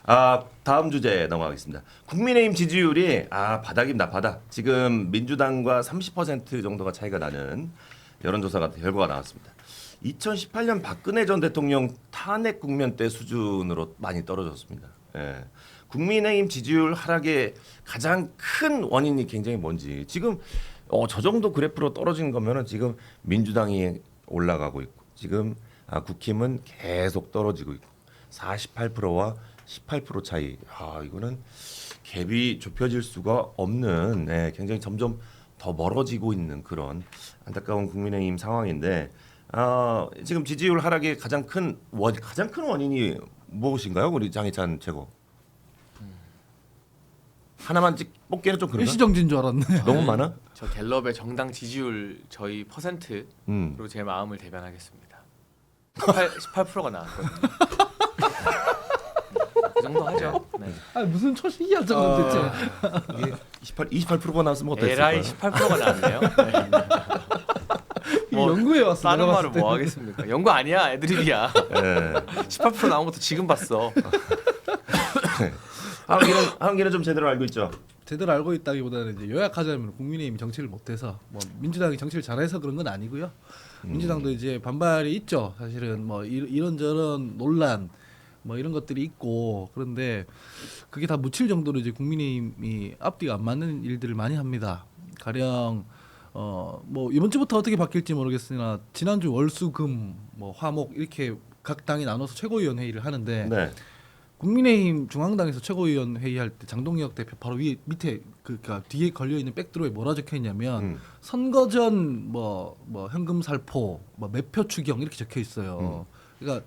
다음 주제 넘어가겠습니다. 국민의힘 지지율이 바닥입니다. 바닥. 지금 민주당과 30% 정도가 차이가 나는 여론조사 결과가 나왔습니다. 2018년 박근혜 전 대통령 탄핵 국면 때 수준으로 많이 떨어졌습니다. 예. 국민의힘 지지율 하락의 가장 큰 원인이 굉장히 뭔지 지금 저 정도 그래프로 떨어진 거면은 지금 민주당이 올라가고 있고 지금 국힘은 계속 떨어지고 있고 48%와 18% 차이. 이거는 갭이 좁혀질 수가 없는 굉장히 점점 더 멀어지고 있는 그런 안타까운 국민의힘 상황인데 지금 지지율 하락의 가장 큰 원인이 무엇인가요? 우리 장희찬 최고. 하나만 뽑기는 좀 그런가? 일시정지인 줄 알았네. 너무 많아? 저 갤럽의 정당 지지율 저희 퍼센트로 제 마음을 대변하겠습니다. 18%가 나왔거든요. 그 정도 하죠. 네. 무슨 초식이야 저건 대체. 이게 28%가 나왔으면 어땠을까요? 에라이 18%가 나왔네요. 네. 뭐, 연구해 왔어. 다른 내가 말을 봤을 때. 뭐 하겠습니까? 연구 아니야, 애드립이야. 18% 나온 것도 지금 봤어. 하은기는 좀 제대로 알고 있죠. 제대로 알고 있다기보다는 이제 요약하자면 국민의힘이 정치를 못해서 뭐 민주당이 정치를 잘해서 그런 건 아니고요. 민주당도 이제 반발이 있죠. 사실은 뭐 이런저런 논란 뭐 이런 것들이 있고 그런데 그게 다 묻힐 정도로 이제 국민의힘이 앞뒤가 안 맞는 일들을 많이 합니다. 가령 뭐 이번 주부터 어떻게 바뀔지 모르겠으나 지난주 월수금 뭐 화목 이렇게 각 당이 나눠서 최고위원 회의를 하는데 네. 국민의힘 중앙당에서 최고위원 회의할 때 장동혁 대표 바로 위에 밑에 그러니까 뒤에 걸려 있는 백드로에 뭐라 적혀 있냐면 선거 전 뭐 현금 살포 뭐 매표 추경 이렇게 적혀 있어요. 그러니까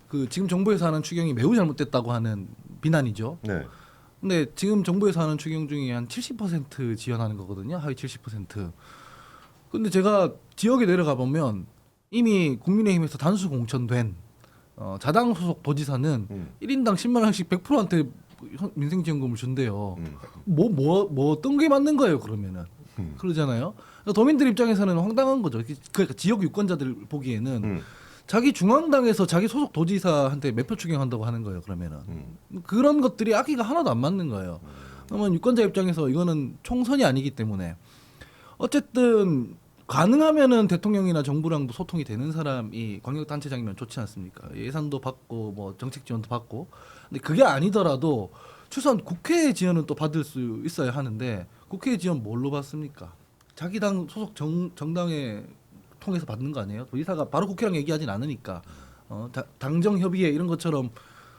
그 지금 정부에서 하는 추경이 매우 잘못됐다고 하는 비난이죠. 네. 근데 지금 정부에서 하는 추경 중에 한 70% 지원하는 거거든요. 하위 70%. 근데 제가 지역에 내려가 보면 이미 국민의힘에서 단수 공천된 자당 소속 도지사는 1인당 10만 원씩 100%한테 민생지원금을 준대요. 뭐 어떤 게 맞는 거예요 그러면은 그러잖아요. 그러니까 도민들 입장에서는 황당한 거죠. 그러니까 지역 유권자들 보기에는 자기 중앙당에서 자기 소속 도지사한테 매표 추경한다고 하는 거예요. 그러면은 그런 것들이 악의가 하나도 안 맞는 거예요. 그러면 유권자 입장에서 이거는 총선이 아니기 때문에 어쨌든. 가능하면은 대통령이나 정부랑도 소통이 되는 사람이 광역단체장이면 좋지 않습니까? 예산도 받고 뭐 정책 지원도 받고. 근데 그게 아니더라도 최소한 국회 지원은 또 받을 수 있어야 하는데 국회 지원 뭘로 받습니까? 자기 당 소속 정당에 통해서 받는 거 아니에요? 도지사가 바로 국회랑 얘기하진 않으니까 당정 협의회 이런 것처럼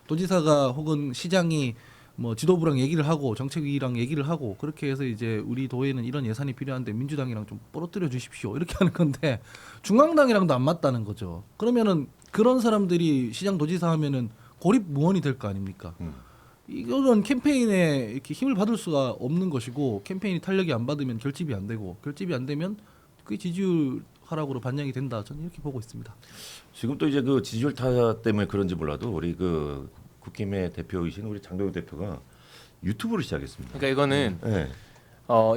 도지사가 혹은 시장이 뭐 지도부랑 얘기를 하고 정책위랑 얘기를 하고 그렇게 해서 이제 우리 도에는 이런 예산이 필요한데 민주당이랑 좀 부러뜨려 주십시오 이렇게 하는 건데 중앙당이랑도 안 맞다는 거죠. 그러면은 그런 사람들이 시장 도지사 하면은 고립무원이 될 거 아닙니까? 이거는 캠페인에 이렇게 힘을 받을 수가 없는 것이고 캠페인이 탄력이 안 받으면 결집이 안 되고 결집이 안 되면 그 지지율 하락으로 반영이 된다. 저는 이렇게 보고 있습니다. 지금 또 이제 그 지지율 타 때문에 그런지 몰라도 우리 그 국힘의 대표이신 우리 장동혁 대표가 유튜브를 시작했습니다. 그러니까 이거는 네.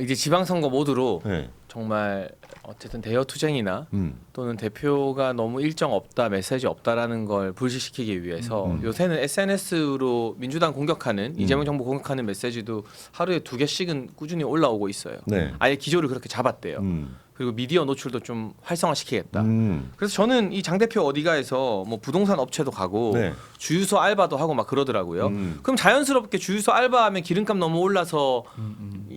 이제 지방선거 모드로 네. 정말 어쨌든 대여 투쟁이나 또는 대표가 너무 일정 없다, 메시지 없다라는 걸 불식시키기 위해서 요새는 SNS로 민주당 공격하는 이재명 정부 공격하는 메시지도 하루에 2개씩은 꾸준히 올라오고 있어요. 네. 아예 기조를 그렇게 잡았대요. 그리고 미디어 노출도 좀 활성화시키겠다. 그래서 저는 이 장 대표 어디가에서 뭐 부동산 업체도 가고 네. 주유소 알바도 하고 막 그러더라고요. 그럼 자연스럽게 주유소 알바하면 기름값 너무 올라서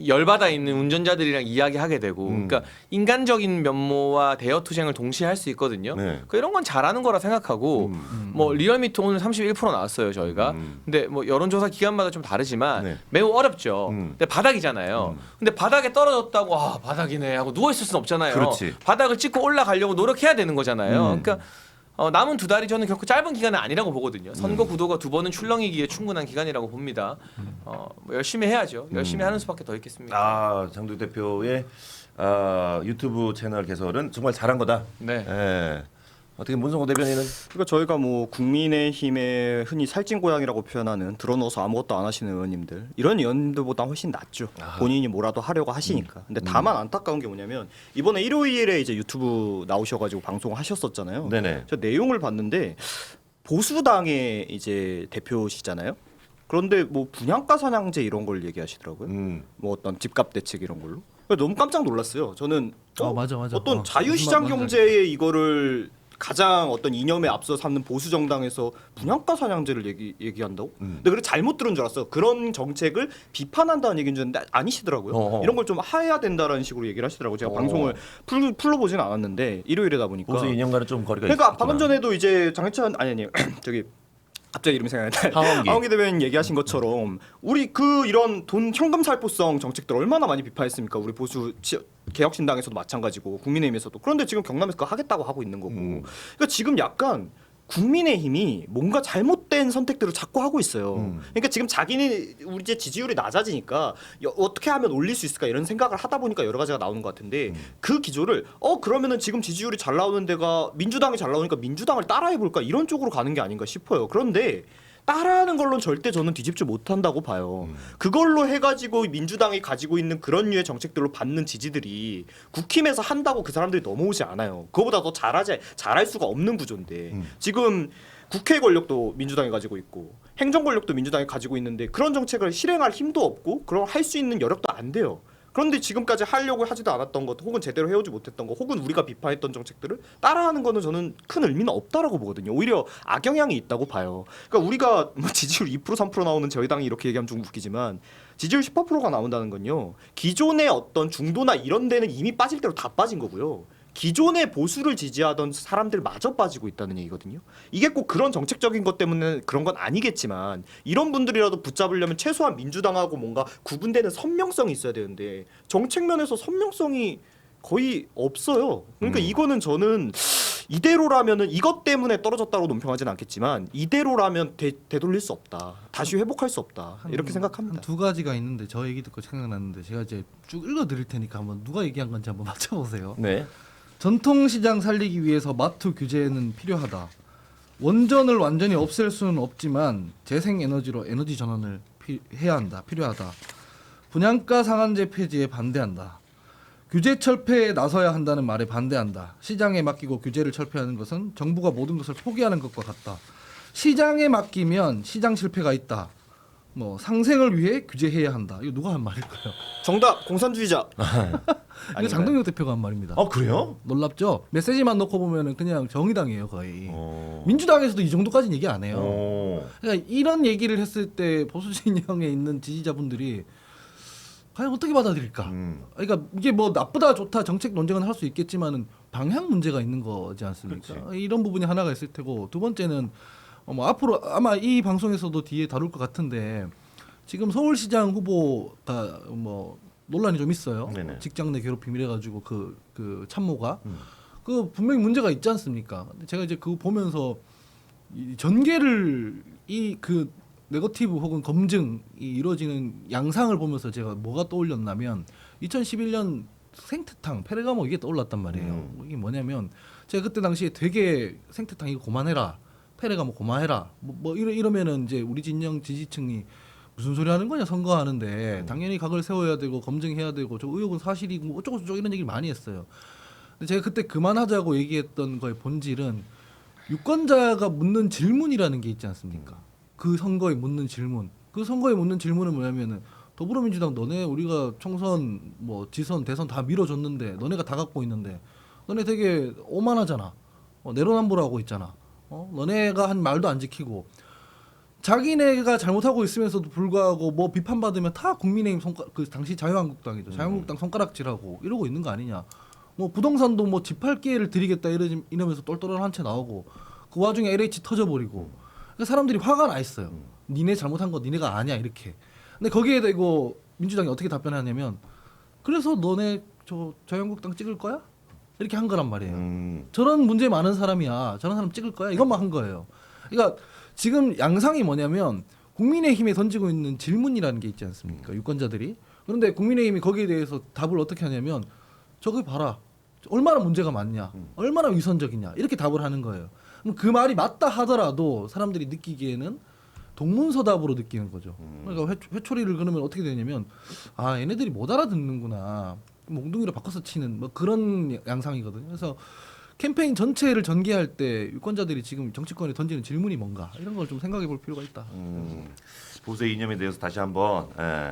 열받아 있는 운전자들이랑 이야기하게 되고, 그러니까 인간적인 면모와 대여 투쟁을 동시에 할 수 있거든요. 네. 그러니까 이런 건 잘하는 거라 생각하고, 뭐 리얼미터 오늘 31% 나왔어요 저희가. 근데 뭐 여론조사 기간마다 좀 다르지만 네. 매우 어렵죠. 근데 바닥이잖아요. 근데 바닥에 떨어졌다고 바닥이네 하고 누워 있을 수는 없잖아요. 그렇지. 바닥을 찍고 올라가려고 노력해야 되는 거잖아요. 그러니까 남은 2달이 저는 결코 짧은 기간은 아니라고 보거든요. 선거 구도가 2번은 출렁이기에 충분한 기간이라고 봅니다. 뭐 열심히 해야죠. 열심히 하는 수밖에 더 있겠습니다. 장동혁 대표의 유튜브 채널 개설은 정말 잘한 거다. 네. 예. 어떻게 문성호 대변인은 그러니까 저희가 뭐 국민의힘의 흔히 살찐 고양이라고 표현하는 드러누워서 아무것도 안 하시는 의원님들 이런 의원님들보다 훨씬 낫죠. 본인이 뭐라도 하려고 하시니까. 근데 다만 안타까운 게 뭐냐면 이번에 일요일에 이제 유튜브 나오셔가지고 방송을 하셨었잖아요. 네네. 저 내용을 봤는데 보수당의 이제 대표시잖아요. 그런데 뭐 분양가 사냥제 이런 걸 얘기하시더라고요. 뭐 어떤 집값 대책 이런 걸로. 그러니까 너무 깜짝 놀랐어요. 저는 맞아. 어떤 자유시장 무슨 말- 경제에 이거를 가장 어떤 이념에 앞서 삼는 보수 정당에서 분양가 사냥제를 얘기한다고? 근데 그래 잘못 들은 줄 알았어. 그런 정책을 비판한다는 얘기인 줄 알았는데 아니시더라고요. 어허. 이런 걸 좀 하해야 된다라는 식으로 얘기를 하시더라고요. 제가 방송을 풀러보진 않았는데 일요일이다 보니까. 보수 이념과는 좀 거리가 그러니까 있구나. 방금 전에도 이제 장해찬 아니 저기 갑자기 이름이 생각나는데 하원기. 대변인 얘기하신 것처럼 우리 그 이런 돈 현금 살포성 정책들 얼마나 많이 비판했습니까? 우리 보수 개혁신당에서도 마찬가지고 국민의힘에서도. 그런데 지금 경남에서 그거 하겠다고 하고 있는 거고. 그러니까 지금 약간 국민의힘이 뭔가 잘못된 선택들을 자꾸 하고 있어요. 그러니까 지금 자기는 우리 이제 지지율이 낮아지니까 어떻게 하면 올릴 수 있을까 이런 생각을 하다 보니까 여러 가지가 나오는 것 같은데 그 기조를 그러면은 지금 지지율이 잘 나오는 데가 민주당이 잘 나오니까 민주당을 따라해 볼까 이런 쪽으로 가는 게 아닌가 싶어요. 그런데 따라하는 걸로는 절대 저는 뒤집지 못한다고 봐요. 그걸로 해가지고 민주당이 가지고 있는 그런 류의 정책들로 받는 지지들이 국힘에서 한다고 그 사람들이 넘어오지 않아요. 그거보다 더 잘할 수가 없는 구조인데 지금 국회 권력도 민주당이 가지고 있고 행정 권력도 민주당이 가지고 있는데 그런 정책을 실행할 힘도 없고 그런 할 수 있는 여력도 안 돼요. 그런데 지금까지 하려고 하지도 않았던 것 혹은 제대로 해오지 못했던 것 혹은 우리가 비판했던 정책들을 따라하는 거는 저는 큰 의미는 없다라고 보거든요. 오히려 악영향이 있다고 봐요. 그러니까 우리가 뭐 지지율 2% 3% 나오는 저희 당이 이렇게 얘기하면 좀 웃기지만 지지율 18%가 나온다는 건요. 기존의 어떤 중도나 이런 데는 이미 빠질 대로 다 빠진 거고요. 기존의 보수를 지지하던 사람들마저 빠지고 있다는 얘기거든요. 이게 꼭 그런 정책적인 것 때문에 그런 건 아니겠지만 이런 분들이라도 붙잡으려면 최소한 민주당하고 뭔가 구분되는 선명성이 있어야 되는데 정책 면에서 선명성이 거의 없어요. 그러니까 이거는 저는 이대로라면은 이것 때문에 떨어졌다고 논평하진 않겠지만 이대로라면 되돌릴 수 없다. 다시 회복할 수 없다. 이렇게 생각합니다. 두 가지가 있는데 저 얘기 듣고 생각났는데 제가 이제 쭉 읽어드릴 테니까 한번 누가 얘기한 건지 한번 맞춰보세요. 네. 전통시장 살리기 위해서 마트 규제는 필요하다. 원전을 완전히 없앨 수는 없지만 재생에너지로 에너지 전환을 해야 한다. 필요하다. 분양가 상한제 폐지에 반대한다. 규제 철폐에 나서야 한다는 말에 반대한다. 시장에 맡기고 규제를 철폐하는 것은 정부가 모든 것을 포기하는 것과 같다. 시장에 맡기면 시장 실패가 있다. 뭐 상생을 위해 규제해야 한다. 이거 누가 한 말일까요? 정답 공산주의자. 이거 장동혁 대표가 한 말입니다. 그래요? 놀랍죠? 메시지만 넣고 보면은 그냥 정의당이에요 거의. 민주당에서도 이 정도까지는 얘기 안 해요. 그러니까 이런 얘기를 했을 때 보수 진영에 있는 지지자분들이 과연 어떻게 받아들일까? 그러니까 이게 뭐 나쁘다 좋다 정책 논쟁은 할 수 있겠지만은 방향 문제가 있는 거지 않습니까? 그렇지. 이런 부분이 하나가 있을 테고 두 번째는 뭐 앞으로 아마 이 방송에서도 뒤에 다룰 것 같은데 지금 서울시장 후보가 뭐 논란이 좀 있어요. 네네. 직장 내 괴롭힘 이래가지고 그 참모가 그 분명히 문제가 있지 않습니까? 근데 제가 이제 그거 보면서 이 전개를 이 그 네거티브 혹은 검증이 이루어지는 양상을 보면서 제가 뭐가 떠올렸냐면 2011년 생태탕 페르가모 이게 떠올랐단 말이에요. 이게 뭐냐면 제가 그때 당시에 되게 생태탕 이거 그만해라. 페르가모 그만해라. 뭐 이러면은 이제 우리 진영 지지층이 무슨 소리 하는 거냐 선거하는데 당연히 각을 세워야 되고 검증해야 되고 저 의혹은 사실이고 뭐 어쩌고 저쩌고 이런 얘기를 많이 했어요. 근데 제가 그때 그만하자고 얘기했던 거의 본질은 유권자가 묻는 질문이라는 게 있지 않습니까? 그 선거에 묻는 질문. 그 선거에 묻는 질문은 뭐냐면은 더불어민주당 너네 우리가 총선 뭐 지선 대선 다 밀어줬는데 너네가 다 갖고 있는데 너네 되게 오만하잖아. 내로남불하고 있잖아. 너네가 한 말도 안 지키고 자기네가 잘못하고 있으면서도 불구하고 뭐 비판받으면 다 국민의힘 그 당시 자유한국당이죠. 자유한국당 손가락질하고 이러고 있는 거 아니냐. 뭐 부동산도 뭐 집할 기회를 드리겠다 이러면서 똘똘한 한 채 나오고 그 와중에 LH 터져버리고 그러니까 사람들이 화가 나 있어요. 니네 잘못한 거 니네가 아니야 이렇게. 근데 거기에 대고 민주당이 어떻게 답변하냐면 그래서 너네 저 자유한국당 찍을 거야? 이렇게 한 거란 말이에요. 저런 문제 많은 사람이야. 저런 사람 찍을 거야? 이것만 한 거예요. 그러니까 지금 양상이 뭐냐면 국민의힘에 던지고 있는 질문이라는 게 있지 않습니까? 유권자들이. 그런데 국민의힘이 거기에 대해서 답을 어떻게 하냐면 저기 봐라. 얼마나 문제가 많냐. 얼마나 위선적이냐. 이렇게 답을 하는 거예요. 그럼 그 말이 맞다 하더라도 사람들이 느끼기에는 동문서답으로 느끼는 거죠. 그러니까 회초리를 그러면 어떻게 되냐면 아 얘네들이 못 알아듣는구나. 몽둥이로 바꿔서 치는 뭐 그런 양상이거든요. 그래서 캠페인 전체를 전개할 때 유권자들이 지금 정치권에 던지는 질문이 뭔가 이런 걸 좀 생각해 볼 필요가 있다. 보수의 이념에 대해서 다시 한번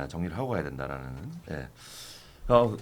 정리를 하고 가야 된다라는. 예.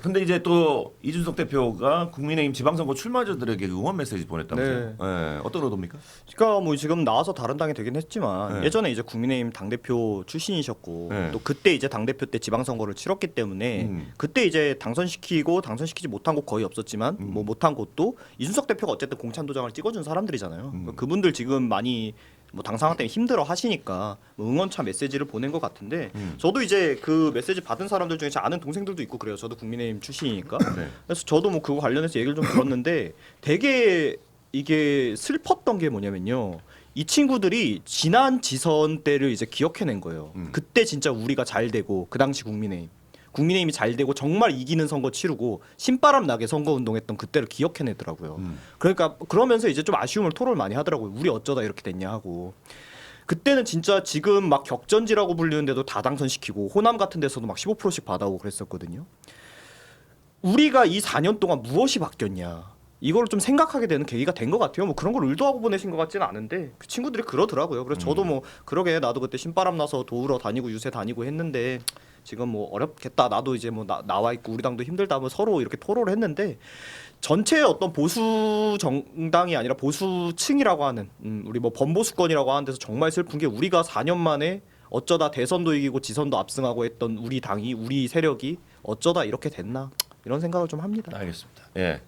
근데 이제 또 이준석 대표가 국민의힘 지방선거 출마자들에게 응원 메시지 보냈다면서요? 네. 예. 어떤 의도입니까? 그러니까 뭐 지금 나와서 다른 당이 되긴 했지만 네. 예전에 이제 국민의힘 당 대표 출신이셨고 네. 또 그때 이제 당 대표 때 지방선거를 치렀기 때문에 그때 이제 당선시키지 못한 곳 거의 없었지만 뭐 못한 곳도 이준석 대표가 어쨌든 공천 도장을 찍어준 사람들이잖아요. 그러니까 그분들 지금 많이 뭐 당상황 때문에 힘들어 하시니까 뭐 응원차 메시지를 보낸 것 같은데 저도 이제 그 메시지 받은 사람들 중에 제 아는 동생들도 있고 그래요. 저도 국민의힘 출신이니까. 네. 그래서 저도 뭐 그거 관련해서 얘기를 좀 들었는데 되게 이게 슬펐던 게 뭐냐면요. 이 친구들이 지난 지선 때를 이제 기억해낸 거예요. 그때 진짜 우리가 잘 되고 그 당시 국민의힘이 잘 되고 정말 이기는 선거 치르고 신바람 나게 선거 운동했던 그때를 기억해내더라고요. 그러니까 그러면서 이제 좀 아쉬움을 토로를 많이 하더라고요. 우리 어쩌다 이렇게 됐냐 하고. 그때는 진짜 지금 막 격전지라고 불리는데도 다 당선시키고 호남 같은 데서도 막 15%씩 받아오고 그랬었거든요. 우리가 이 4년 동안 무엇이 바뀌었냐. 이걸 좀 생각하게 되는 계기가 된 것 같아요. 뭐 그런 걸 의도하고 보내신 것 같지는 않은데 그 친구들이 그러더라고요. 그래서 저도 뭐 그러게 나도 그때 신바람 나서 도우러 다니고 유세 다니고 했는데 지금 뭐 어렵겠다. 나도 이제 뭐 나와 있고 우리 당도 힘들다. 뭐 서로 이렇게 토로를 했는데 전체의 어떤 보수 정당이 아니라 보수층이라고 하는 우리 뭐 범보수권이라고 하는 데서 정말 슬픈 게 우리가 4년 만에 어쩌다 대선도 이기고 지선도 압승하고 했던 우리 당이 우리 세력이 어쩌다 이렇게 됐나 이런 생각을 좀 합니다. 알겠습니다. 예.